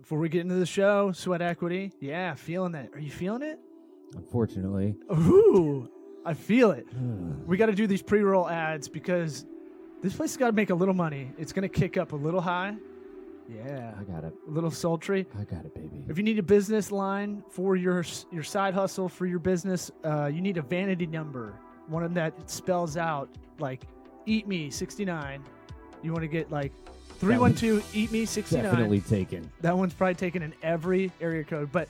Before we get into the show, sweat equity. Yeah, feeling that. Are you feeling it? Unfortunately. Ooh, I feel it. We got to do these pre-roll ads because this place has got to make a little money. It's going to kick up a little high. Yeah. I got it. A little sultry. I got it, baby. If you need a business line for your side hustle, for your business, you need a vanity number. One that spells out like Eat Me 69. You want to get like 312 Eat Me 69. Definitely taken. That one's probably taken in every area code. But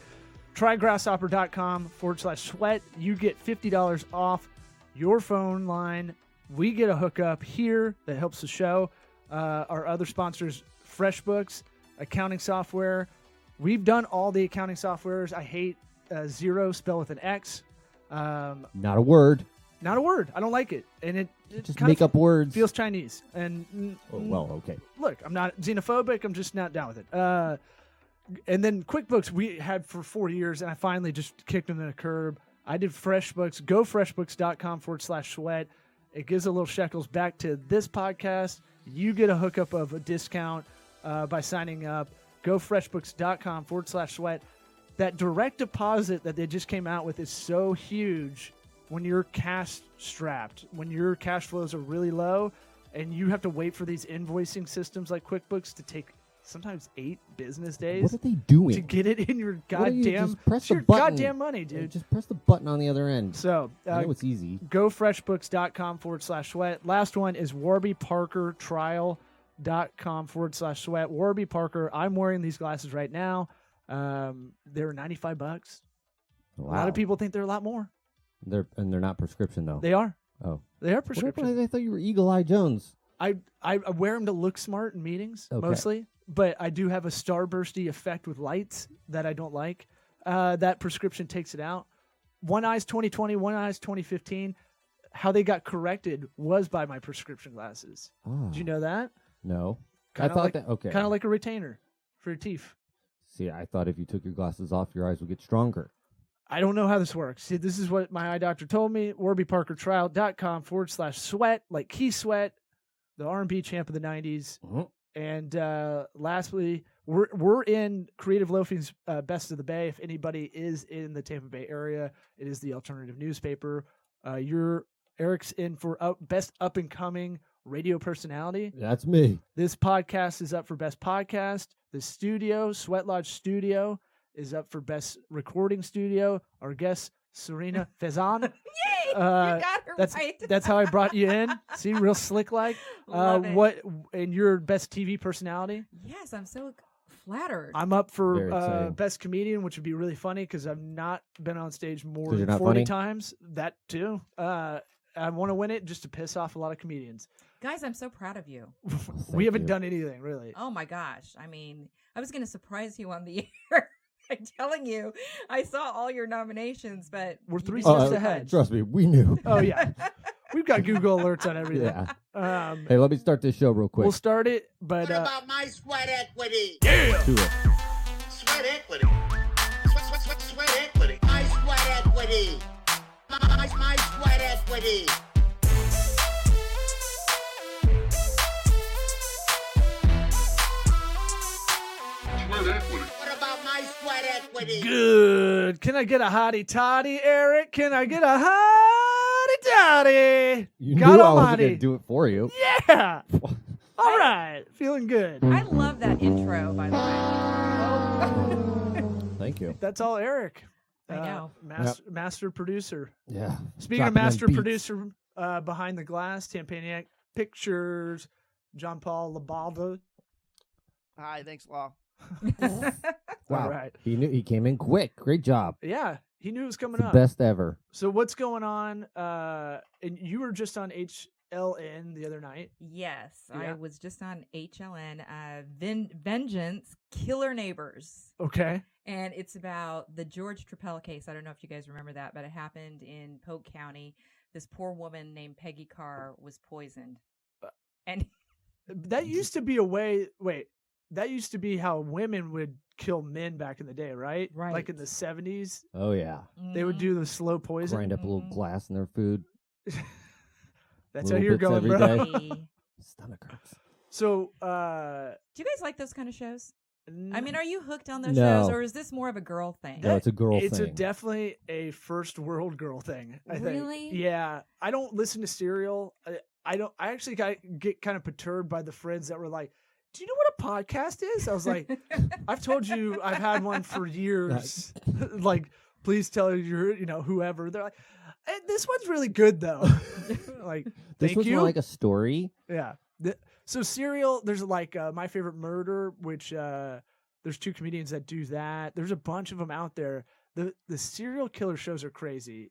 try grasshopper.com/sweat. You get $50 off your phone line. We get a hookup here that helps the show. Our other sponsors, FreshBooks, accounting software. We've done all the accounting softwares. I hate Zero, spelled with an X. Not a word. Not a word. I don't like it. And it Just kind make of up words. feels Chinese. And Okay. look, I'm not xenophobic. I'm just not down with it. And then QuickBooks we had for 4 years, and I finally just kicked them to the curb. I did FreshBooks. Go freshbooks.com/sweat. It gives a little shekels back to this podcast. You get a hookup of a discount by signing up. Go freshbooks.com/sweat. That direct deposit that they just came out with is so huge when you're cash strapped, when your cash flows are really low, and you have to wait for these invoicing systems like QuickBooks to take sometimes 8 business days. What are they doing? To get it in your What are you- goddamn, just press it's the your button. goddamn money, dude. Just press the button on the other end. So I know it's easy. go freshbooks.com /sweat. Last one is warbyparkertrial.com /sweat. Warby Parker, I'm wearing these glasses right now. They're $95. Wow. A lot of people think they're a lot more. They're not prescription though. They are. Oh. They are What prescription. happened? I thought you were Eagle Eye Jones. I wear them to look smart in meetings, Okay. mostly. But I do have a starbursty effect with lights that I don't like. That prescription takes it out. One eye's 2020, one eye's 2015. How they got corrected was by my prescription glasses. Oh. Did you know that? No. Kinda I thought like, that. Okay. Kind of like a retainer for your teeth. See, I thought if you took your glasses off, your eyes would get stronger. I don't know how this works. See, this is what my eye doctor told me. warbyparkertrial.com /sweat, like Key Sweat, the R&B champ of the 90s. Mhm. And lastly, we're in Creative Loafing's Best of the Bay. If anybody is in the Tampa Bay area, it is the alternative newspaper. Eric's in for Best Up-and-Coming Radio Personality. That's me. This podcast is up for Best Podcast. The studio, Sweat Lodge Studio, is up for Best Recording Studio. Our guest, Serena Fezan. Yay! You got her right. That's how I brought you in. See, real slick like. Love it. What and your Best TV Personality? Yes, I'm so flattered. I'm up Very for exciting. Best Comedian, which would be really funny because I've not been on stage more 'Cause you're than not 40 funny? times. That too. I want to win it just to piss off a lot of comedians. Guys, I'm so proud of you. We haven't you. done anything really. Oh my gosh. I mean, I was going to surprise you on the air by telling you I saw all your nominations, but We're you 3 didn't steps do ahead. much. Trust me, we knew. Oh yeah, we've got Google alerts on everything. Yeah. Hey, let me start this show real quick. We'll start it, but What about my sweat equity? Do it. Sweat equity. Sweat equity. My sweat equity. My sweat equity. What about my sweat equity? good. Can I get a hottie toddy, Eric? Can I get a hottie toddy? You God knew I wasn't almighty. going to do it for you. Yeah. All right. Feeling good. I love that intro, by the way. Thank you. That's all Eric. I know. Master producer. Yeah. Speaking of Dropping them master beats. producer, behind the glass, Tampaniac Pictures, John Paul Labalda. Hi, thanks, Law. Wow. All right. He knew he came in quick. Great job. Yeah, he knew it was coming The up. best ever. So what's going on? And you were just on HLN the other night. Yes, Yeah. I was just on HLN, Vengeance, Killer Neighbors. Okay. And it's about the George Trapella case. I don't know if you guys remember that, but it happened in Polk County. This poor woman named Peggy Carr was poisoned. And That used to be a way. Wait, that used to be how women would kill men back in the day, right? Right. Like in the 70s, Oh, yeah. they would do the slow poison. Grind up a little Mhm. glass in their food. That's how little you're bits going, every bro. day. Do Stomach hurts. So, you guys like those kind of shows? I mean, are you hooked on those No. shows, or is this more of a girl thing? No, it's a girl It's thing. definitely a first world girl thing. I think. Really? Yeah. I don't listen to Serial. I don't. I actually get kind of perturbed by the friends that were like, "Do you know what a podcast is?" I was like, "I've told you I've had one for years." Like, please tell your whoever. They're like, "This one's really good though." Like, This thank was you. more like a story. Yeah. So Serial, there's like My Favorite Murder, which there's 2 comedians that do that. There's a bunch of them out there. The serial killer shows are crazy.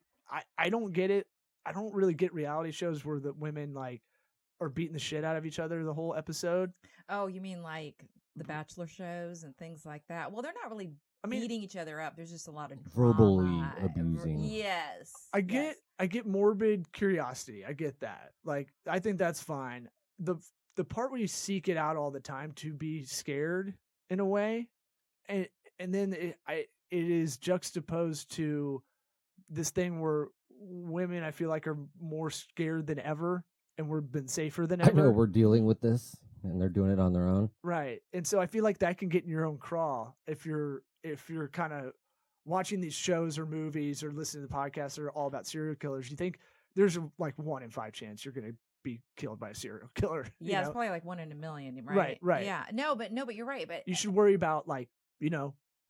I don't get it. I don't really get reality shows where the women like are beating the shit out of each other the whole episode. Oh, you mean like the Bachelor shows and things like that? Well, they're not really I mean, beating each other up. There's just a lot of Verbally drama. abusing. Yes. I get morbid curiosity. I get that. Like, I think that's fine. The part where you seek it out all the time to be scared in a way, and then it is juxtaposed to this thing where women I feel like are more scared than ever, and we've been safer than I ever. know we're dealing with this, and they're doing it on their own. Right. And so I feel like that can get in your own craw if you're kind of watching these shows or movies or listening to podcasts that are all about serial killers. You think there's like 1 in 5 chance you're going to be killed by a serial killer. Yeah, it's know? probably like 1 in a million, right? Right. Yeah. No, but you're right. But You should worry about like,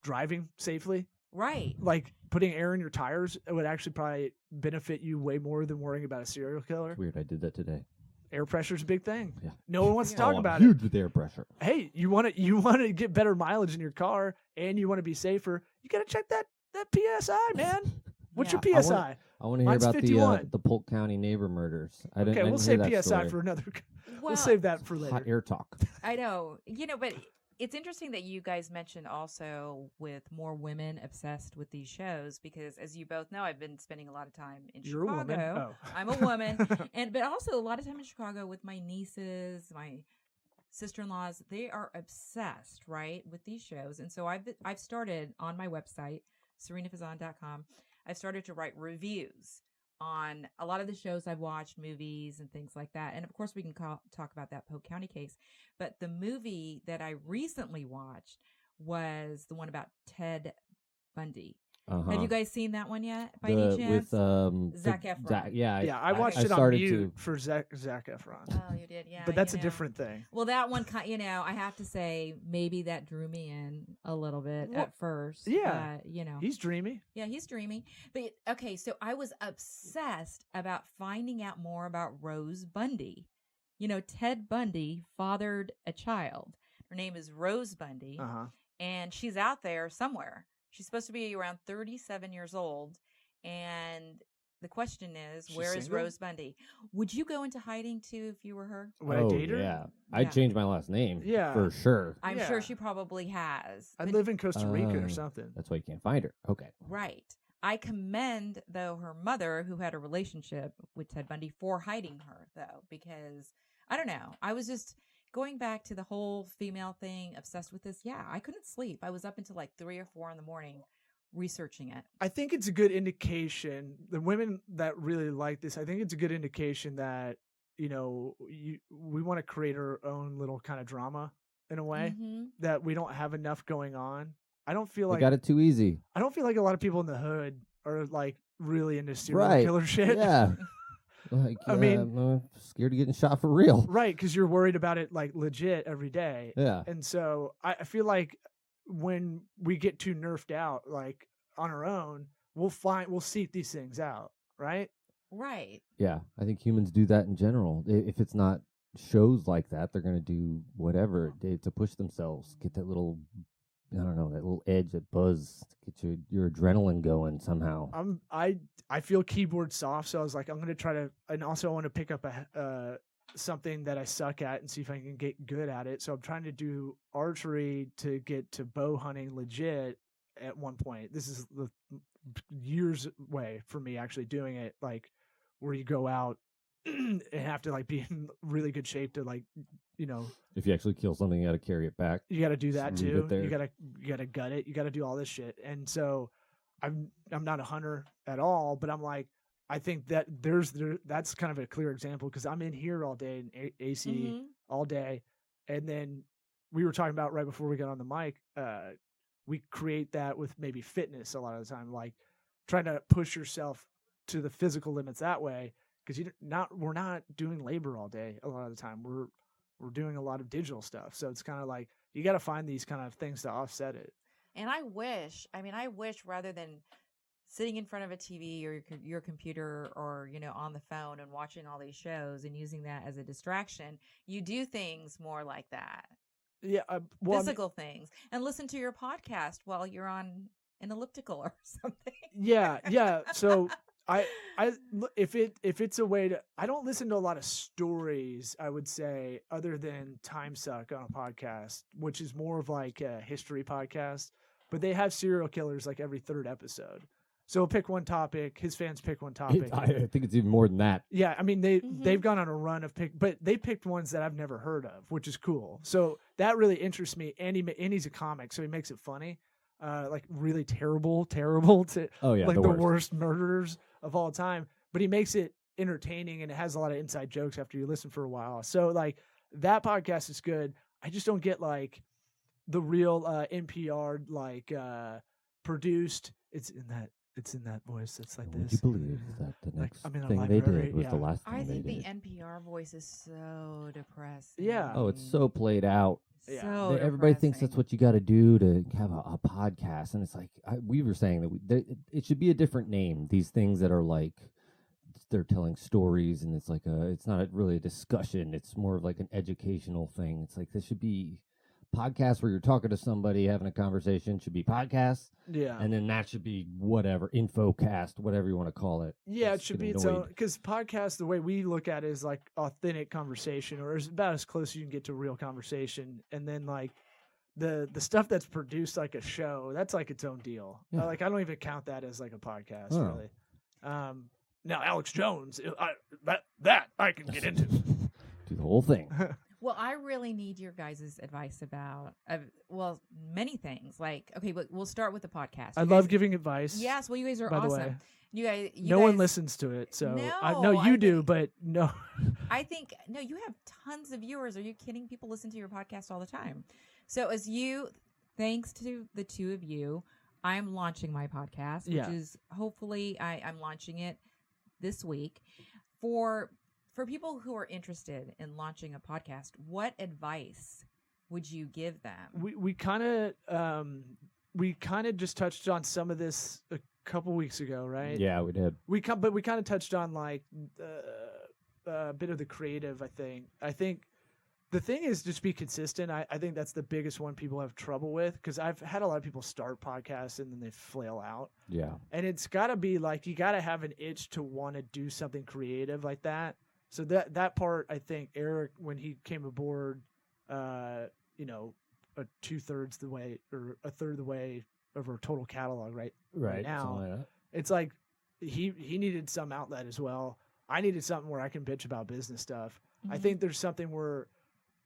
driving safely. right. Like putting air in your tires, it would actually probably benefit you way more than worrying about a serial killer. It's weird. I did that today. Air pressure's a big thing. Yeah. No one wants to Yeah. talk I'm about it. huge with air pressure. Hey, you want to get better mileage in your car and you want to be safer, you got to check that PSI, man. What's Yeah. your PSI? I want to hear Mine's about 51. the Polk County neighbor murders. I didn't. Okay, I we'll didn't save hear that PSI story. for another. Well, We'll save that for Hot later. air talk. I know, but it's interesting that you guys mentioned also with more women obsessed with these shows because, as you both know, I've been spending a lot of time in You're a Chicago. woman. Oh. I'm a woman, but also a lot of time in Chicago with my nieces, my sister-in-laws. They are obsessed, right, with these shows, and so I've started on my website, serenafazan.com. I've started to write reviews on a lot of the shows I've watched, movies and things like that. And of course, we can talk about that Polk County case. But the movie that I recently watched was the one about Ted Bundy. Uh-huh. Have you guys seen that one yet, by any chance? With Zac Efron. I watched it on started mute to. for Zac Efron. Oh, you did, yeah. But that's you a know. different thing. Well, that one, I have to say, maybe that drew me in a little bit Well, at first. yeah. But, He's dreamy. Yeah, he's dreamy. But okay, so I was obsessed about finding out more about Rose Bundy. Ted Bundy fathered a child. Her name is Rose Bundy, Uh-huh. and she's out there somewhere. She's supposed to be around 37 years old, and the question is, She's where is single? Rose Bundy? Would you go into hiding too if you were her? Would I date her? Yeah. Yeah. I'd change my last name. Yeah. For sure. I'm Yeah. sure she probably has. I'd But- live in Costa Rica or Oh. something. That's why you can't find her. Okay. Right. I commend, though, her mother, who had a relationship with Ted Bundy, for hiding her, though, because I don't know. I was just going back to the whole female thing, obsessed with this. Yeah, I couldn't sleep. I was up until like 3 or 4 in the morning researching it. I think it's a good indication. The women that really like this, I think it's a good indication that we want to create our own little kind of drama in a way Mhm. that we don't have enough going on. I don't feel They like got it too easy. I don't feel like a lot of people in the hood are like really into serial Right. killer shit. Yeah. Like, I mean- I'm scared of getting shot for real. Right, because you're worried about it like legit every day. Yeah. And so I feel like when we get too nerfed out, like on our own, we'll seek these things out, right? Right. Yeah. I think humans do that in general. If it's not shows like that, they're going to do whatever to push themselves, get that little, I don't know, that little edge, that buzz, get your adrenaline going somehow. I feel keyboard soft, so I was like, I'm gonna try to, and also I want to pick up something that I suck at and see if I can get good at it. So I'm trying to do archery to get to bow hunting legit at one point. This is the years away for me actually doing it, like where you go out and have to like be in really good shape to like, If you actually kill something, you got to carry it back. you got to do that Just leave too. it there. You gotta gut it. You got to do all this shit. And so I'm not a hunter at all, but I'm like, I think that that's kind of a clear example because I'm in here all day in AC Mhm. all day, and then we were talking about right before we got on the mic, we create that with maybe fitness a lot of the time, like trying to push yourself to the physical limits that way, because we're not doing labor all day a lot of the time. We're doing a lot of digital stuff, so it's kind of like you got to find these kind of things to offset it. And I wish rather than sitting in front of a TV or your computer or, on the phone and watching all these shows and using that as a distraction, you do things more like that. Yeah. Physical things. And listen to your podcast while you're on an elliptical or something. Yeah. Yeah. So if it's a way to, I don't listen to a lot of stories, I would say, other than Time Suck on a podcast, which is more of like a history podcast, but they have serial killers like every third episode. So he'll pick one topic. His fans pick one topic. I think it's even more than that. Yeah, I mean they've gone on a run of but they picked ones that I've never heard of, which is cool. So that really interests me. And he's a comic, so he makes it funny. Like really terrible to like the worst murderers of all time. But he makes it entertaining, and it has a lot of inside jokes after you listen for a while. So like that podcast is good. I just don't get like the real NPR like produced. It's in that voice. It's like Would this. you believe that the next I'm in a thing they library, did was yeah. the last thing I they think the did? NPR voice is so depressing. Yeah. Oh, it's so played out. Yeah. So Everybody thinks depressing. that's what you got to do to have a podcast, and it's like we were saying that it should be a different name. These things that are like they're telling stories, and it's like it's not really a discussion. It's more of like an educational thing. It's like this should be podcast where you're talking to somebody, having a conversation. Should be podcast, Yeah. and then that should be whatever infocast, whatever you want to call it. Yeah, it Just should get be its annoyed. own, because podcast, the way we look at it, is like authentic conversation, or is about as close as you can get to real conversation. And then like the stuff that's produced like a show, that's like its own deal. Yeah. Like I don't even count that as like a podcast, Oh. really. Now Alex Jones, that I can get into. Do the whole thing. Well, I really need your guys' advice about, many things. Like, okay, but we'll start with the podcast. I You love guys- giving advice. Yes, well, you guys are by the awesome. way. You No one guys- listens to it, so No, no, I you do, think- but no. I think you have tons of viewers. Are you kidding? People listen to your podcast all the time. So thanks to the two of you, I'm launching my podcast, which Yeah. is hopefully I'm launching it this week. For people who are interested in launching a podcast, what advice would you give them? We kind of just touched on some of this a couple weeks ago, right? Yeah, we did. But we kind of touched on like a bit of the creative. I think the thing is just be consistent. I think that's the biggest one people have trouble with, because I've had a lot of people start podcasts and then they flail out. Yeah. And it's got to be like you got to have an itch to want to do something creative like that. So that part, I think Eric, when he came aboard, a 2/3 the way or a third of the way of our total catalog right now, something like that. it's like he needed some outlet as well. I needed something where I can bitch about business stuff. I think there's something where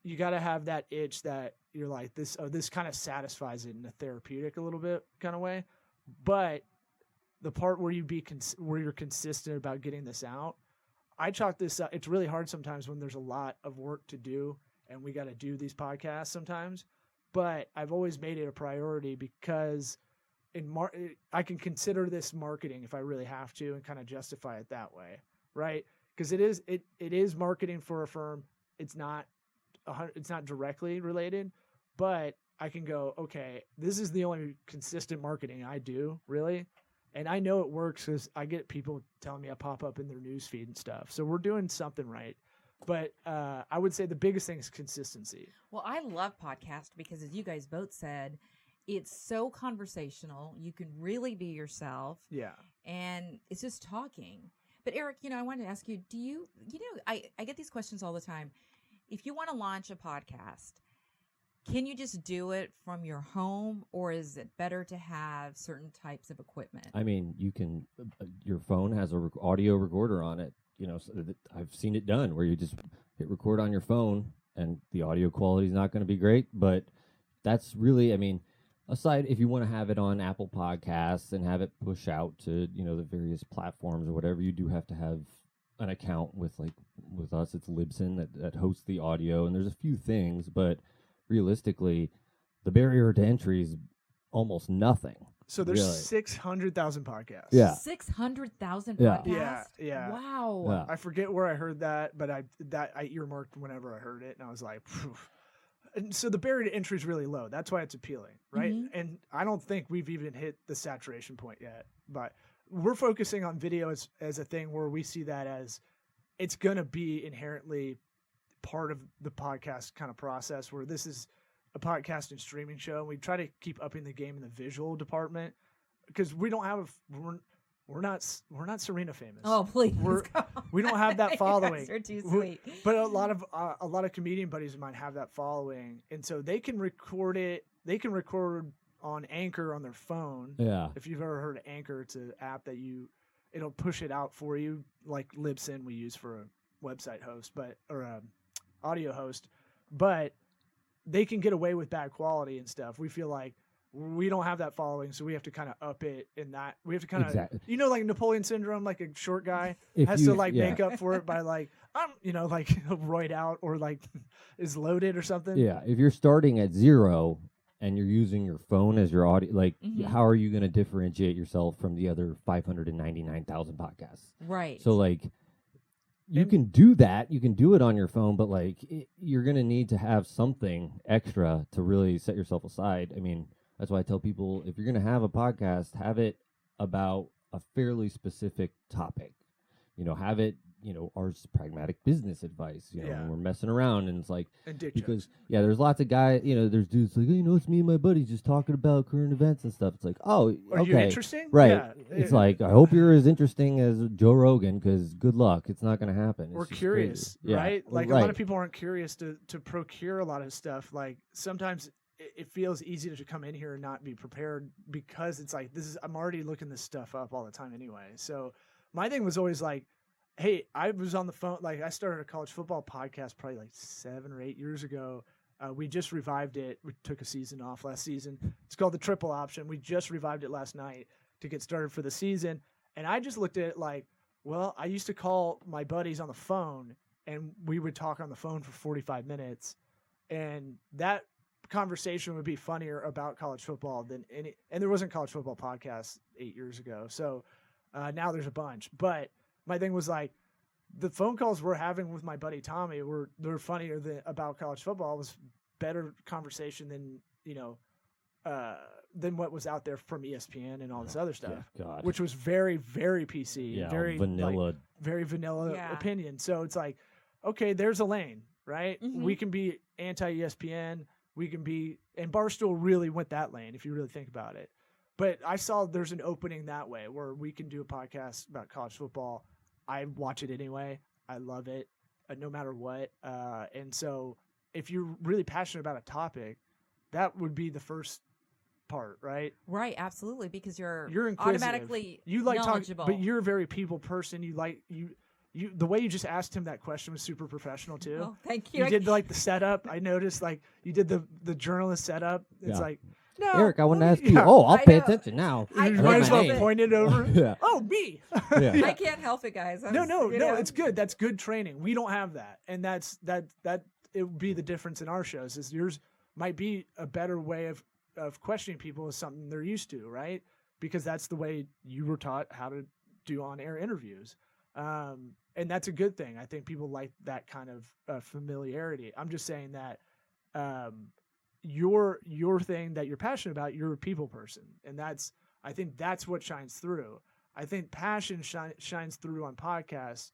you got to have that itch that you're like this kind of satisfies it in a therapeutic a little bit kind of way. But the part where where you're consistent about getting this out, I chalk this up. It's really hard sometimes when there's a lot of work to do and we got to do these podcasts sometimes. But I've always made it a priority because I can consider this marketing if I really have to and kind of justify it that way, right? Because it is marketing for a firm. It's not directly related, but I can go, okay, this is the only consistent marketing I do, really. And I know it works because I get people telling me I pop up in their news feed and stuff. So we're doing something right. But I would say the biggest thing is consistency. Well, I love podcasts because, as you guys both said, it's so conversational. You can really be yourself. Yeah. And it's just talking. But Eric, I wanted to ask you, I get these questions all the time. If you want to launch a podcast, can you just do it from your home, or is it better to have certain types of equipment? I mean, you can. Your phone has a audio recorder on it. So I've seen it done where you just hit record on your phone, and the audio quality is not going to be great. But that's really, aside if you want to have it on Apple Podcasts and have it push out to the various platforms or whatever, you do have to have an account with us. It's Libsyn that hosts the audio, and there's a few things, but realistically, the barrier to entry is almost nothing. So there's Really? 600,000 podcasts. Yeah. 600,000 Yeah. podcasts. Yeah. Wow. Yeah. I forget where I heard that, but I earmarked whenever I heard it, and I was like, phew. And so the barrier to entry is really low. That's why it's appealing, right? Mhm. And I don't think we've even hit the saturation point yet. But we're focusing on video as a thing where we see that as it's going to be inherently part of the podcast kind of process, where this is a podcast and streaming show. And we try to keep upping the game in the visual department because we don't have we're not Serena famous. Oh, please. We don't have that following. You guys are too We- sweet. But a lot of comedian buddies of mine have that following, and so they can record it. They can record on Anchor on their phone. Yeah. If you've ever heard of Anchor, it's an app that it'll push it out for you, like Libsyn we use for a website host, or a audio host. But they can get away with bad quality and stuff. We feel like we don't have that following, so we have to kind of up it in that. We have to kind of, Exactly. like Napoleon syndrome, like a short guy If has you- to yeah. make up for it by like roid out or like is loaded or something. Yeah, if you're starting at 0 and you're using your phone as your audio, like Mhm. how are you going to differentiate yourself from the other 599,000 podcasts? Right. So like you And- can do that, you can do it on your phone, but like you're going to need to have something extra to really set yourself aside. I mean, that's why I tell people if you're going to have a podcast, have it about a fairly specific topic. Have it, ours pragmatic business advice, Yeah. when we're messing around and it's like, And dick because jokes. there's lots of guys, there's dudes like, it's me and my buddies just talking about current events and stuff. It's like, oh, Are okay, you interesting? right. Yeah. It's like, I hope you're as interesting as Joe Rogan, because good luck, it's not going to happen. We're It's just curious, crazy. Yeah, right? Like right. a lot of people aren't curious to procure a lot of stuff. Like sometimes it feels easy to come in here and not be prepared because it's like I'm already looking this stuff up all the time anyway. So my thing was always like, hey, I was on the phone. Like I started a college football podcast probably like 7 or 8 years ago. We just revived it. We took a season off last season. It's called The Triple Option. We just revived it last night to get started for the season. And I just looked at it like, well, I used to call my buddies on the phone and we would talk on the phone for 45 minutes. And that conversation would be funnier about college football than any, and there wasn't college football podcasts 8 years ago. So now there's a bunch, but my thing was like the phone calls we're having with my buddy Tommy they're funnier about college football. It was better conversation than, than what was out there from ESPN and all this other stuff, Yeah, God. which was very, very PC, Yeah, very vanilla. like, very vanilla Yeah. opinion. So it's like, okay, there's a lane, right? Mhm. We can be anti-ESPN. We can be, and Barstool really went that lane if you really think about it. But I saw there's an opening that way where we can do a podcast about college football. I watch it anyway. I love it, no matter what. And so if you're really passionate about a topic, that would be the first part, right? Right, absolutely, because you're inquisitive. automatically You like talking, knowledgeable. but you're a very people person. You like you the way you just asked him that question was super professional too. Oh, thank you. You did like the setup. I noticed like you did the journalist setup. It's Yeah. like, no, Eric, I want to let ask me- you. yeah. Oh, I'll I pay know. attention now. I- You I might as well love it. point it over. Yeah. Oh, me. Yeah. I can't help it, guys. No, it's good. That's good training. We don't have that, and that it would be the difference in our shows. Is yours might be a better way of questioning people is something they're used to, right? Because that's the way you were taught how to do on-air interviews, and that's a good thing. I think people like that kind of familiarity. I'm just saying that your thing that you're passionate about, you're a people person, and I think that's what shines through. I think passion shines through on podcasts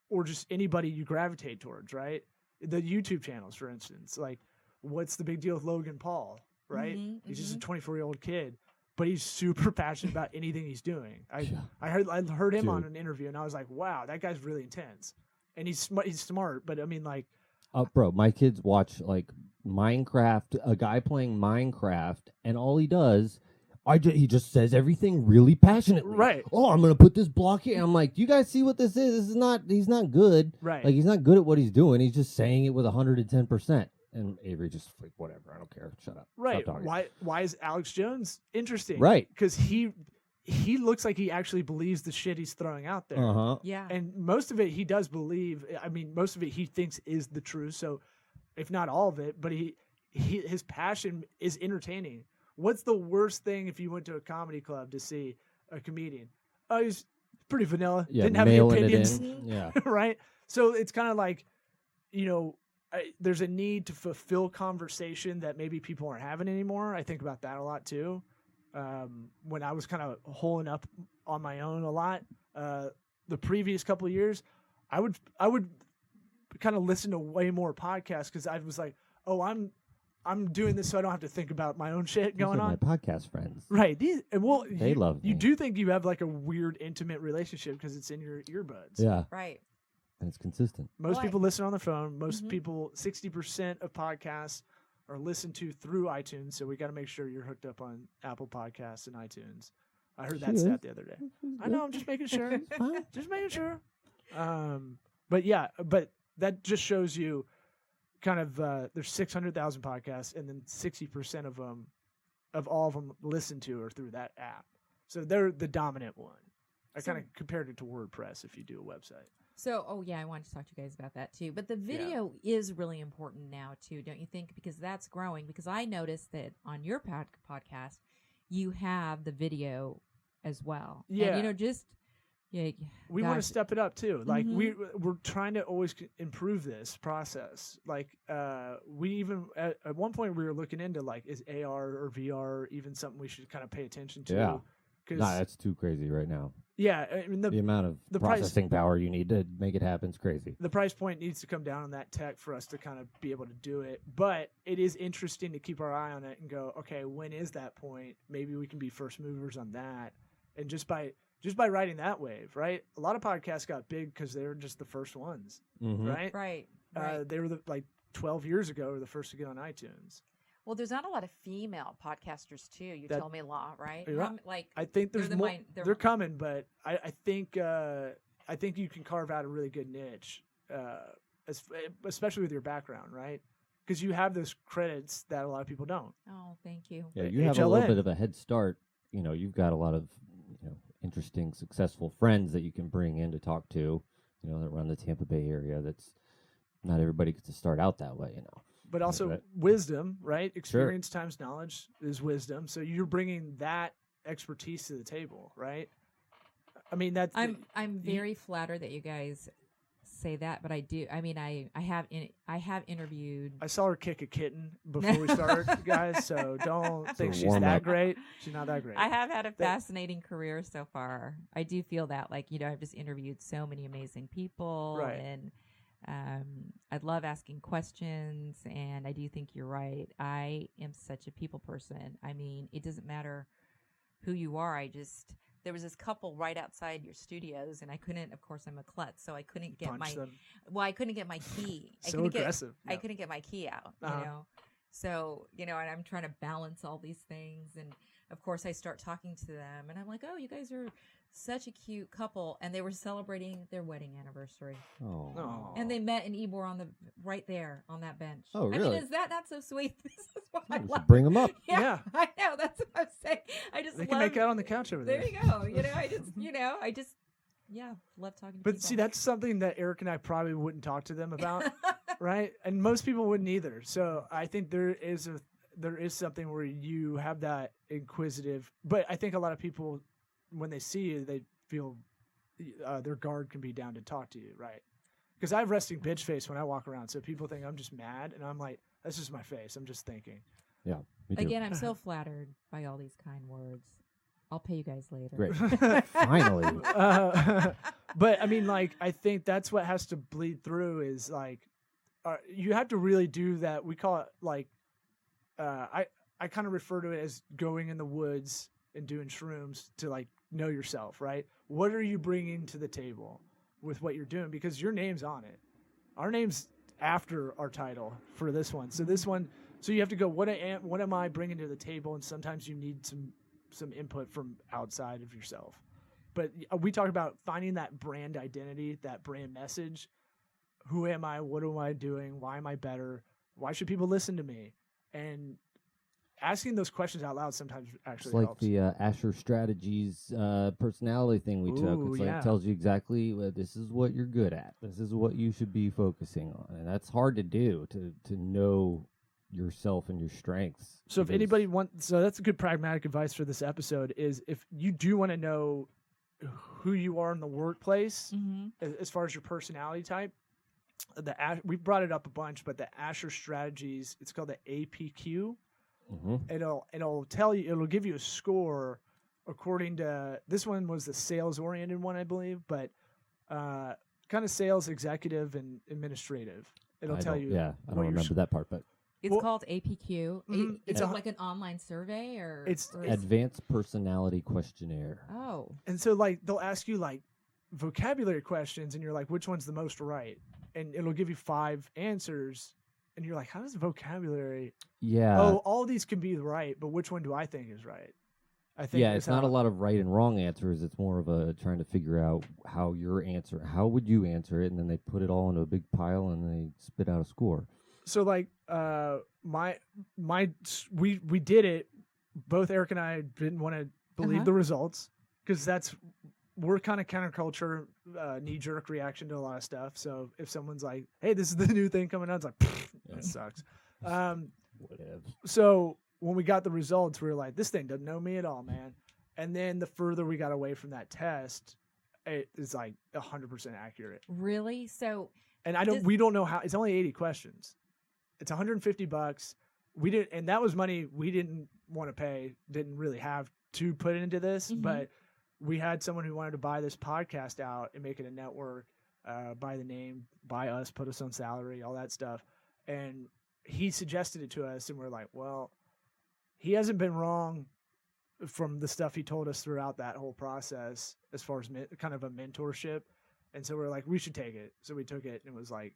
or just anybody you gravitate towards, right? The YouTube channels, for instance, like what's the big deal with Logan Paul, right? Mhm, He's just a 24-year-old kid, but he's super passionate about anything he's doing. I heard him on Dude. an interview and I was like, wow, that guy's really intense. And he's smart, but I mean like, Bro, my kids watch like Minecraft, a guy playing Minecraft, and all he does, he just says everything really passionately. Right. Oh, I'm gonna put this block here. I'm like, do you guys see what this is? He's not good. right. Like he's not good at what he's doing. He's just saying it with 110%. And Avery just like, whatever, I don't care. Shut up. Right. Stop talking. Why is Alex Jones interesting? Right. Because he looks like he actually believes the shit he's throwing out there. Uh-huh. Yeah. And most of it he does believe. I mean, most of it he thinks is the truth. So if not all of it, but his passion is entertaining. What's the worst thing if you went to a comedy club to see a comedian? Oh, he's pretty vanilla. Yeah, Didn't have any mailing it opinions, in. Yeah. right? So it's kind of like, there's a need to fulfill conversation that maybe people aren't having anymore. I think about that a lot too. When I was kind of holing up on my own a lot, the previous couple of years, I would kind of listen to way more podcasts because I was like, oh, I'm doing this so I don't have to think about my own shit These going are on. my podcast friends. Right. They love me. You do think you have like a weird intimate relationship because it's in your earbuds. Yeah. Right. And it's consistent. Most Well, people listen on their phone. Most Mhm. people, 60% of podcasts are listened to through iTunes. So we got to make sure you're hooked up on Apple Podcasts and iTunes. I heard that She stat is. the other day. I know. I'm just making sure. It's fine. Just making sure. But that just shows you kind of there's 600,000 podcasts, and then 60% of them, of all of them listened to are through that app. So they're the dominant one. I So- kind of compared it to WordPress if you do a website. So, I wanted to talk to you guys about that too. But the video is really important now too, don't you think? Because that's growing. Because I noticed that on your podcast, you have the video as well. Yeah. And, We want to gosh. step it up too. Like Mhm. we're trying to always improve this process. Like we even at one point we were looking into like, is AR or VR even something we should kind of pay attention to? Yeah. 'Cause- Nah, that's too crazy right now. yeah, I mean The amount of the price- processing power you need to make it happen is crazy. the price point needs to come down on that tech for us to kind of be able to do it. But it is interesting to keep our eye on it and go, okay, when is that point? Maybe we can be first movers on that. And just by riding that wave, right? A lot of podcasts got big because they were just the first ones, Mm-hmm. right? Right. Right. They were like 12 years ago, were the first to get on iTunes. Well, there's not a lot of female podcasters too. You That- tell me, Law, right? You're right. Like, I think They're there's the more. min- they're- They're coming, but I think you can carve out a really good niche, especially with your background, right? Because you have those credits that a lot of people don't. oh, thank you. Yeah, you have a little HLN. bit of a head start. You've got a lot of interesting, successful friends that you can bring in to talk to. That run the Tampa Bay area. That's not everybody gets to start out that way. But also Right. wisdom, right? Experience times knowledge is wisdom. So you're bringing that expertise to the table, right? I mean, that's I'm very flattered that you guys say that, but I do. I mean, I have interviewed. I saw her kick a kitten before we started, guys. So don't think a she's warm that up. great. She's not that great. I have had a fascinating career so far. I do feel that, I've just interviewed so many amazing people, Right. and I love asking questions. And I do think you're right. I am such a people person. I mean, it doesn't matter who you are. There was this couple right outside your studios, and I couldn't. Of course, I'm a klutz, so I couldn't get Punch them. I couldn't get my key. I So couldn't aggressive. I Yeah. couldn't get my key out, Uh-huh. So, and I'm trying to balance all these things. And of course, I start talking to them, and I'm like, oh, you guys are such a cute couple. And they were celebrating their wedding anniversary. Oh. Aw. And they met in Ybor right there on that bench. Oh, I really? mean, is that not so sweet? This is what I We love. should bring them up. Yeah. I know. That's what I'm saying. I just They love can make out on the couch over there. There you go. I just love talking to But people. see, that's something that Eric and I probably wouldn't talk to them about, right? And most people wouldn't either. So I think there is something where you have that inquisitive. But I think a lot of people, when they see you, they feel their guard can be down to talk to you, right? Because I have resting bitch face when I walk around, so people think I'm just mad, and I'm like, that's just my face. I'm just thinking. Yeah. Me too. Again, I'm so flattered by all these kind words. I'll pay you guys later. Great. Finally. But I mean, I think that's what has to bleed through is you have to really do that. We call it I kind of refer to it as going in the woods and doing shrooms to know yourself, right? What are you bringing to the table with what you're doing? Because your name's on it. Our name's after our title for this one. So so you have to go, what am I bringing to the table? And sometimes you need some input from outside of yourself. But we talk about finding that brand identity, that brand message. Who am I? What am I doing? Why am I better? Why should people listen to me? And asking those questions out loud sometimes actually It's like helps. the Asher Strategies personality thing we took. Ooh, It's yeah. it tells you exactly this is what you're good at. This is what you should be focusing on, and that's hard to do to know yourself and your strengths. So if because- anybody wants, so that's a good pragmatic advice for this episode is if you do want to know who you are in the workplace, as far as your personality type, we brought it up a bunch, but the Asher strategies, it's called the APQ. It'll tell you, it'll give you a score according to, this one was the sales oriented one, I believe, but kind of sales, executive, and administrative. It'll tell you. Yeah, I don't remember that part, but It's called APQ. It's like an online survey, or it's Advanced Personality Questionnaire. Oh, and so like they'll ask you like vocabulary questions, and you're like, which one's the most right? And it'll give you 5 answers, and you're like, how does vocabulary? Yeah. Oh, all these can be right, but which one do I think is right? I think Yeah, it's not a lot of right and wrong answers. It's more of a trying to figure out how how would you answer it, and then they put it all into a big pile and they spit out a score. So like we did it. Both Eric and I didn't want to believe the results because we're kind of counterculture, knee jerk reaction to a lot of stuff. So if someone's like, "Hey, this is the new thing coming out," it's like, that sucks. Whatever. So when we got the results, we were like, "This thing doesn't know me at all, man." And then the further we got away from that test, it is like 100% accurate. really? So And we don't know how. It's only 80 questions. It's $150. We didn't, and that was money we didn't want to pay. Didn't really have to put into this, but we had someone who wanted to buy this podcast out and make it a network, buy the name, buy us, put us on salary, all that stuff. And he suggested it to us, and we're like, well, he hasn't been wrong from the stuff he told us throughout that whole process as far as kind of a mentorship. And so we're like, we should take it. So we took it, and it was like,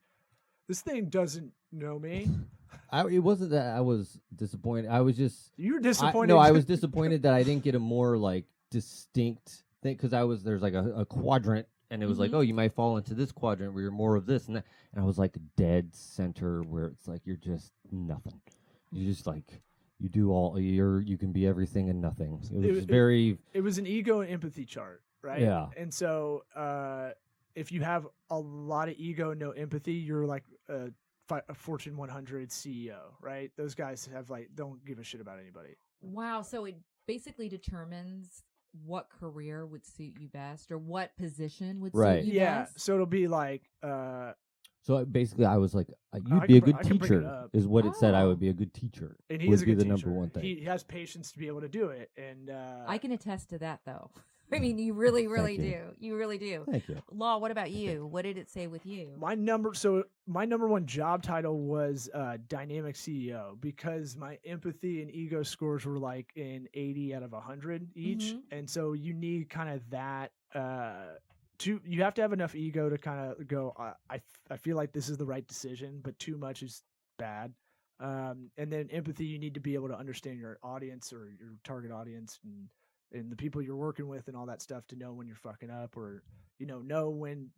this thing doesn't know me. It wasn't that I was disappointed. I was just You were disappointed. I was disappointed that I didn't get a more like distinct thing because there's like a quadrant, and it was like, oh, you might fall into this quadrant where you're more of this and that, and I was like dead center where it's like you're just nothing. You just like you do all you can be everything and nothing. It was an ego and empathy chart, right? Yeah. And so if you have a lot of ego, no empathy, you're like a Fortune 100 CEO, right? Those guys don't give a shit about anybody. wow. So it basically determines what career would suit you best, or what position would suit you Yeah. best. So it'll be like So basically, I was like, I "You'd be a can good bring it teacher," up. is what it said. I Oh. would be a good teacher. and he would is a be good the teacher. number one thing. He has patience to be able to do it, and I can attest to that, though. I mean, you really, really Thank you. do. You really do. Thank you. Law, what about you? What did it say with you? my number one job title was dynamic CEO because my empathy and ego scores were like in 80 out of 100 each, and so you need kind of that. You have to have enough ego to kind of go. I feel like this is the right decision, but too much is bad. And then empathy, you need to be able to understand your audience or your target audience and the people you're working with and all that stuff to know when you're fucking up, or know when,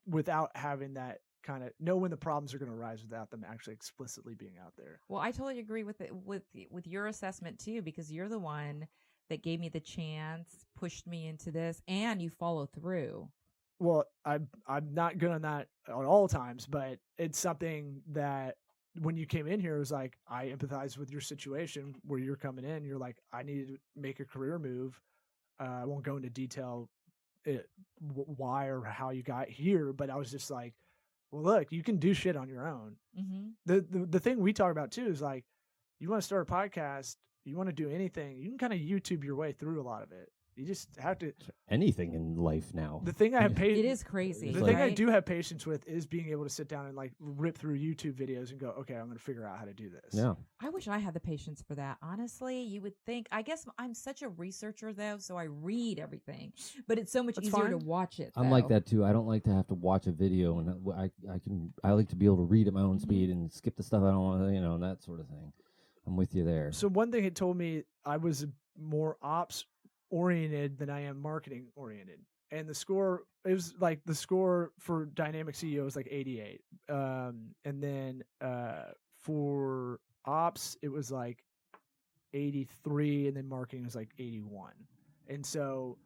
without having that kind of know when the problems are going to arise without them actually explicitly being out there. Well, I totally agree with it, with your assessment too, because you're the one that gave me the chance, pushed me into this, and you follow through. Well, I'm not good on that at all times, but it's something that when you came in here, it was like, I empathize with your situation where you're coming in. You're like, I need to make a career move. I won't go into detail why or how you got here, but I was just like, well, look, you can do shit on your own. The thing we talk about too is like, you want to start a podcast, you want to do anything, you can kind of YouTube your way through a lot of it. You just have to. Anything in life now. The thing I have It is crazy. The It's thing I right? do have patience with is being able to sit down and like rip through YouTube videos and go, okay, I'm going to figure out how to do this. Yeah. I wish I had the patience for that. Honestly, you would think. I guess I'm such a researcher though, so I read everything. But it's so much That's easier to fine. watch it. I'm like though. that too. I don't like to have to watch a video, and I like to be able to read at my Mm-hmm. own speed and skip the stuff I don't want to, and that sort of thing. I'm with you there. So one thing it told me, I was more ops oriented than I am marketing oriented. And the score, it was like the score for dynamic CEO was like 88. And then for ops, it was like 83. And then marketing was like 81. And so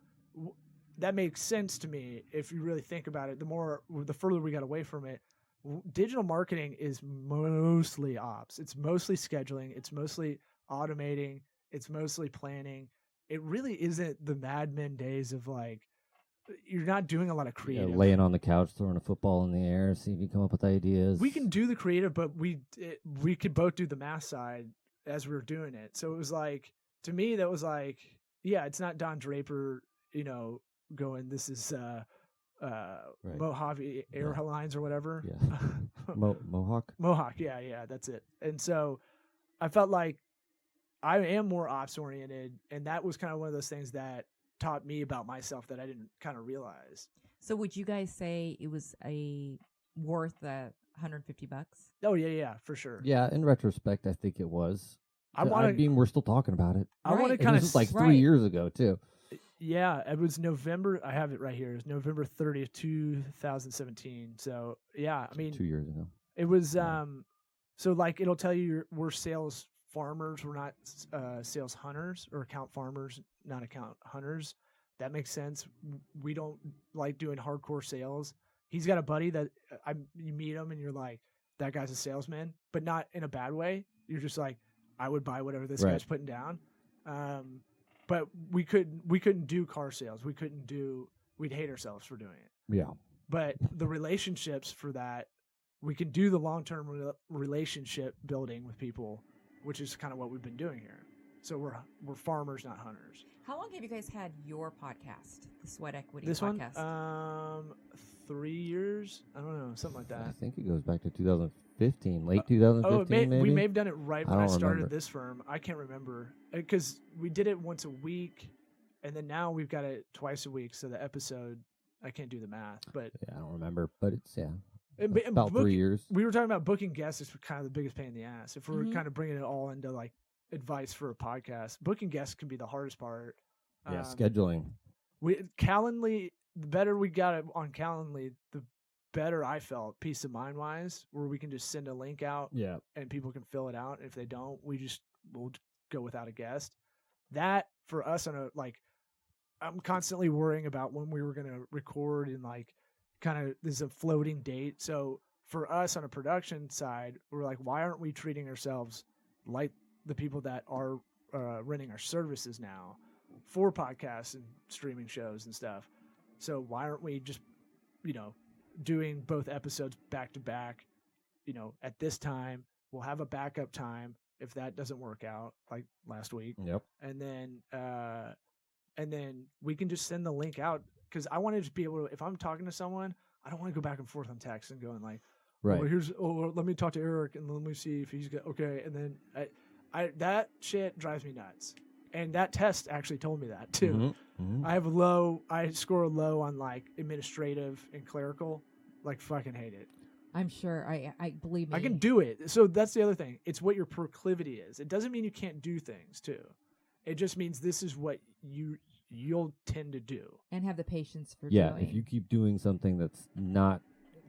that makes sense to me if you really think about it. The further we got away from it, digital marketing is mostly ops. It's mostly scheduling. It's mostly automating. It's mostly planning. It really isn't the Mad Men days of like, you're not doing a lot of Yeah, creative. laying on the couch, throwing a football in the air, see if you come up with ideas. We can do the creative, but we could both do the math side as we were doing it. So it was like, to me, that was like, yeah, it's not Don Draper, going, this is Mojave Airlines or whatever. Yeah. Mohawk? Mohawk, yeah, that's it. And so I felt like I am more ops oriented, and that was kind of one of those things that taught me about myself that I didn't kind of realize. So would you guys say it was worth $150? Oh yeah, for sure. Yeah, in retrospect, I think it was. We're still talking about it. I want to Right. kind This of was like 3 Right. years ago, too. Yeah, it was November. I have it right here. It was November 30th, 2017. So yeah, I mean, 2 years ago. it was Yeah. so like it'll tell you we're sales farmers, we're not sales hunters, or account farmers, not account hunters. That makes sense. We don't like doing hardcore sales. He's got a buddy that you meet him and you're like, that guy's a salesman, but not in a bad way. You're just like, I would buy whatever this Right. guy's putting down. But we couldn't do car sales. We'd hate ourselves for doing it. Yeah. But the relationships for that, we can do the long-term relationship building with people, which is kind of what we've been doing here. So we're farmers, not hunters. How long have you guys had your podcast, the Sweat Equity This podcast? one, 3 years. I don't know, something like I that. think it goes back to 2015, late 2015, maybe. We may have done it right when I I don't started remember. this firm. I can't remember because we did it once a week, and then now we've got it twice a week. So the episode, I can't do the math, but Yeah, I don't remember, but it's, and about 3 years. We were talking about booking guests is kind of the biggest pain in the ass. If we're Mhm. kind of bringing it all into like advice for a podcast, booking guests can be the hardest part. Yeah, scheduling. Calendly, the better we got it on Calendly, the better I felt peace of mind wise, where we can just send a link out Yeah. and people can fill it out. If they don't, we'll go without a guest. That for us I'm constantly worrying about when we were going to record and like kind of there's a floating date. So for us on a production side, we're like, why aren't we treating ourselves like the people that are renting our services now for podcasts and streaming shows and stuff? So why aren't we just, doing both episodes back to back, at this time? We'll have a backup time if that doesn't work out, like last week. Yep. And then we can just send the link out, because I want to just be able to, if I'm talking to someone, I don't want to go back and forth on text and going like, Right. let me talk to Eric and let me see if he's got, okay. And then I that shit drives me nuts. And that test actually told me that too. Mhm, mhm. I score low on like administrative and clerical, like fucking hate it. I'm sure. I believe me. I can do it. So that's the other thing. It's what your proclivity is. It doesn't mean you can't do things too. It just means this is what you'll tend to do. and have the patience for Yeah, doing. if you keep doing something that's not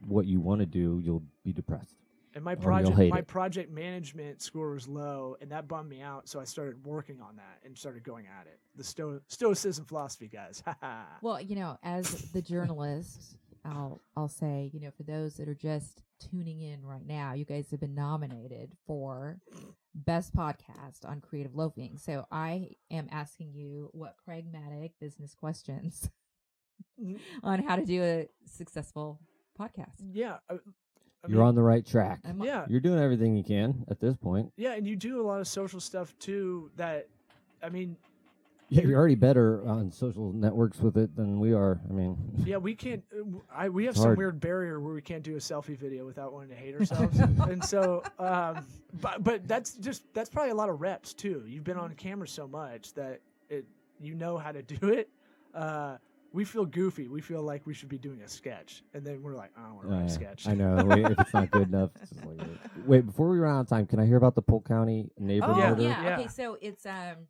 what you want to do, you'll be depressed. And my Or you'll hate it. project management score was low, and that bummed me out. So I started working on that and started going at it. The stoicism philosophy, guys. Well, as the journalist, I'll say, for those that are just tuning in right now, you guys have been nominated for Best Podcast on Creative Loafing. So I am asking you what pragmatic business questions on how to do a successful podcast. Yeah. You're on the right track. Yeah. You're doing everything you can at this point. Yeah, and you do a lot of social stuff too. That, I mean, Yeah, you're already better on social networks with it than we are. I mean, yeah, we can't. We have It's some hard. weird barrier where we can't do a selfie video without wanting to hate ourselves. And so, but that's probably a lot of reps too. You've been on camera so much that you know how to do it. We feel goofy. We feel like we should be doing a sketch, and then we're like, I don't want to write a sketch. I know. If it's not good enough. It's just like, wait, before we run out of time, can I hear about the Polk County neighbor Oh, Yeah. murder? yeah. Yeah. Okay, so it's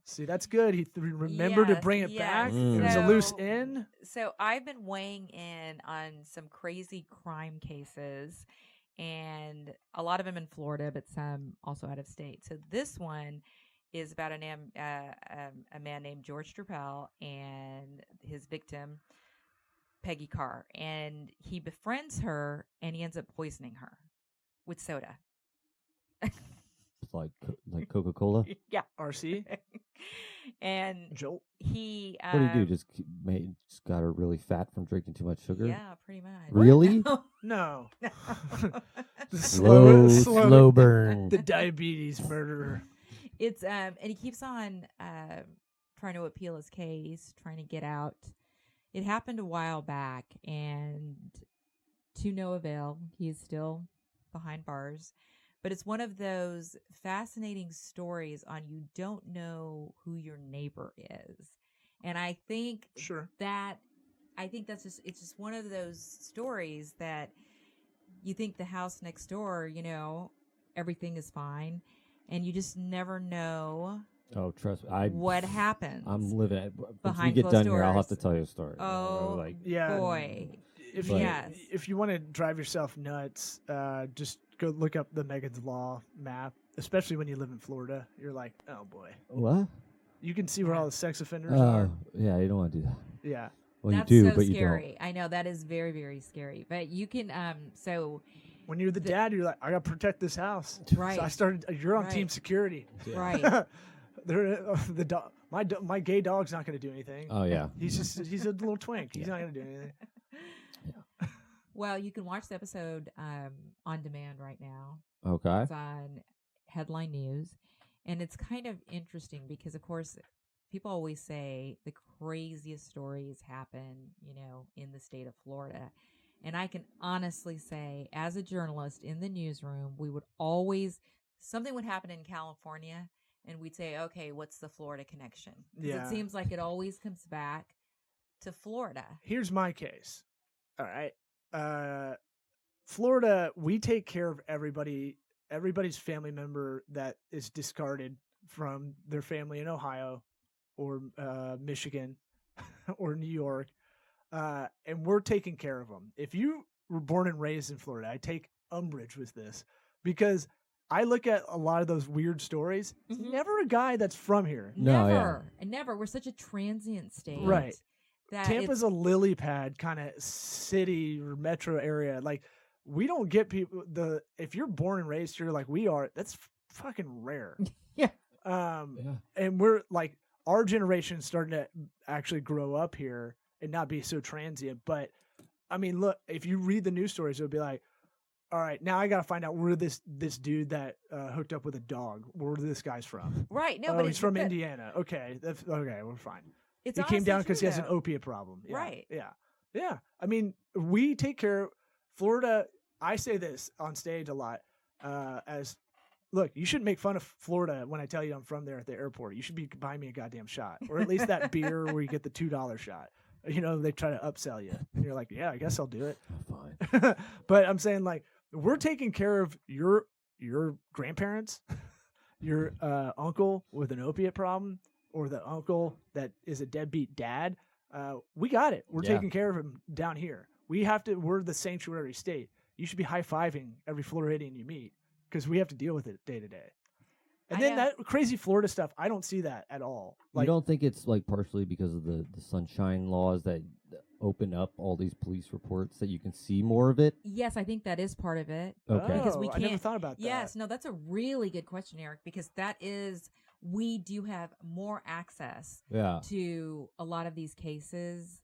See, that's good. He remembered to Yes, bring it yes. back. Mm. It was a loose So- end. So I've been weighing in on some crazy crime cases, and a lot of them in Florida, but some also out of state. So this one is about a man named George Drupal and his victim, Peggy Carr, and he befriends her, and he ends up poisoning her with soda. Like Coca-Cola. Yeah. RC And Jolt. he What do you do? Just just got her really fat from drinking too much sugar? Yeah, pretty much. Really? No. The Slow burn. The diabetes murderer. It's and he keeps on trying to appeal his case, trying to get out. It happened a while back, and to no avail. He's still behind bars. But it's one of those fascinating stories on you don't know who your neighbor is. And I think Sure. it's just one of those stories that you think the house next door, everything is fine, and you just never know Oh, trust me. what happens. I'm living it. Once we behind get closed done here, I'll have doors. to tell you a story. Oh, Yeah. boy. If But- you Yes. if you want to drive yourself nuts, just go look up the Megan's Law map. Especially when you live in Florida, you're like, oh boy, What? you can see where all the sex offenders Oh, are. yeah, you don't want to do that. Yeah. Well, That's you do, so but scary. you I know that is very, very scary. But you can so When you're the dad, you're like, I got to protect this house. right. So I started. You're on team Right. security. Right. The dog. My gay dog's not going to do anything. don't. Oh, yeah. He's a little twink. He's not going to do anything. Well, you can watch the episode on demand right now. Okay. It's on Headline News. And it's kind of interesting because, of course, people always say the craziest stories happen, in the state of Florida. And I can honestly say, as a journalist in the newsroom, we would always, something would happen in California, and we'd say, okay, what's the Florida connection? 'Cause Yeah. it seems like it always comes back to Florida. Here's my case. All right. Florida, we take care of everybody's family member that is discarded from their family in Ohio or Michigan or New York. And we're taking care of them. If you were born and raised in Florida, I take umbrage with this because I look at a lot of those weird stories. It's Mhm. never a guy that's from here. No, yeah. Never. And never. We're such a transient state. Right. That Tampa's a lily pad kind of city or metro area. Like we don't get people if you're born and raised here like we are, that's fucking rare. Yeah. Yeah. And we're like our generation's starting to actually grow up here and not be so transient. But I mean, look, if you read the news stories, it'll be like, all right, now I got to find out where this dude that hooked up with a dog, where this guy's from. Right. No, Oh, but he's from Indiana. Okay, okay, we're fine. It's He came honestly down because he true, has an though. opiate problem. Yeah, Right. Yeah. I mean, we take care. Florida. I say this on stage a lot. Look, you shouldn't make fun of Florida when I tell you I'm from there at the airport. You should be buying me a goddamn shot, or at least that beer where you get the $2 shot. They try to upsell you, and you're like, yeah, I guess I'll do it. Fine. But I'm saying like we're taking care of your grandparents, your uncle with an opiate problem, or the uncle that is a deadbeat dad. We got it. We're Yeah. taking care of him down here. We're the sanctuary state. You should be high-fiving every Floridian you meet because we have to deal with it day to day. And I then know. that crazy Florida stuff, I don't see that at all. Like, you don't think it's like partially because of the sunshine laws that open up all these police reports that you can see more of it? Yes, I think that is part of it. Okay. Because we I never can't- thought about that. Yes, no, that's a really good question, Eric, because we do have more access Yeah. to a lot of these cases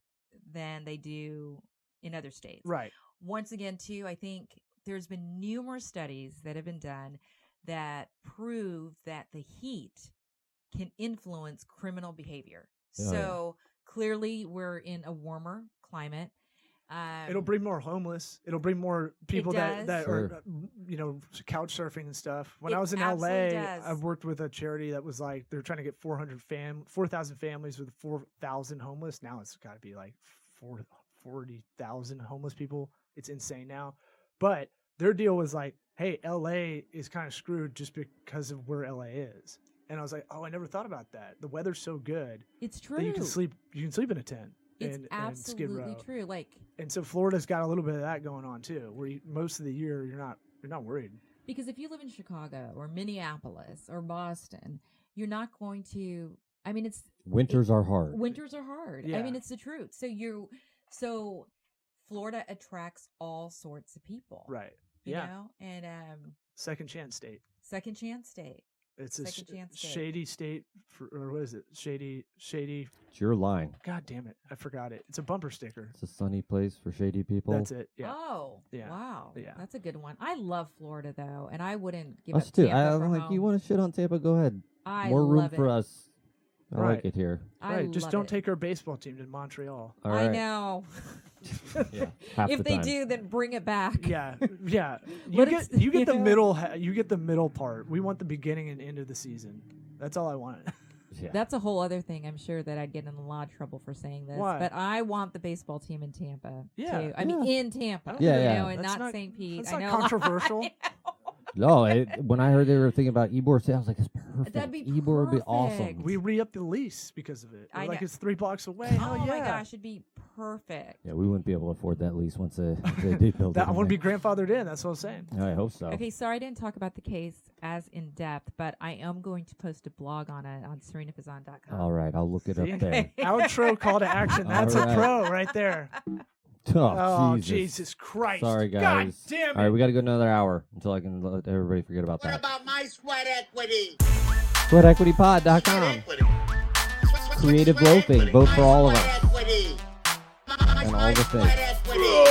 than they do in other states. Right. Once again, too, I think there's been numerous studies that have been done that prove that the heat can influence criminal behavior. Oh, yeah. So clearly we're in a warmer climate. It'll bring more homeless. It'll bring more people that does. are, couch surfing and stuff. When It I was in absolutely LA, does. I've worked with a charity that was like, they're trying to get 4,000 families with 4,000 homeless. Now it's got to be like 40,000 homeless people. It's insane now. But their deal was like, hey, LA is kind of screwed just because of where LA is. And I was like, oh, I never thought about that. The weather's so good It's true. that you can sleep in a tent. It's in Skid absolutely Row. true. Like, And so Florida's got a little bit of that going on too, where most of the year you're not worried. because if you live in Chicago or Minneapolis or Boston, you're not going to. I mean, Winters are hard. winters are hard. I Yeah. mean, it's the truth. So So Florida attracts all sorts of people. Right. You Yeah. know? And Second chance state. second chance state. It's a Second chance state. shady state, or what is it? Shady. It's your line. God damn it! I forgot it. It's a bumper sticker. It's a sunny place for shady people. That's it. Yeah. Oh, Yeah. wow. Yeah. That's a good one. I love Florida though, and I wouldn't give Us up too. Tampa I'm for like, home. you want to shit on Tampa? Go ahead. I More room love for it. us. I Right. like it here. I Right. Just love don't it. take our baseball team to Montreal. All I right. know. Yeah. Half If the they time. do, then bring it back. Yeah. Yeah. You Let get it- you get the you know? middle. You get the middle part. We want the beginning and end of the season. That's all I want. Yeah. That's a whole other thing. I'm sure that I'd get in a lot of trouble for saying this. Why? But I want the baseball team in Tampa. Yeah. Too. I mean, in Tampa. Yeah, you yeah. know, and That's not not- St. Pete. That's I not know. controversial. No, when I heard they were thinking about Ybor City, I was like, it's perfect. That'd be Ybor would be awesome. perfect. We re-upped the lease because of it. I Like know. it's 3 blocks away. Oh Hell yeah. my gosh, it'd be perfect. Yeah, we wouldn't be able to afford that lease once they did build That it. I want to be grandfathered in. That's what I'm saying. I hope so. Okay, sorry I didn't talk about the case as in depth, but I am going to post a blog on it on serenafazan.com. All right, I'll look it See? up there. Outro call to action. That's All a right. pro right there. Oh, Oh, Jesus. Jesus Christ. Sorry, guys. God damn it. All right, we got to go another hour until I can let everybody forget about What that. about my sweat equity? SweatEquityPod.com. Equity. Creative loafing. Vote for all of us. Equity. And all the things. Sweat equity.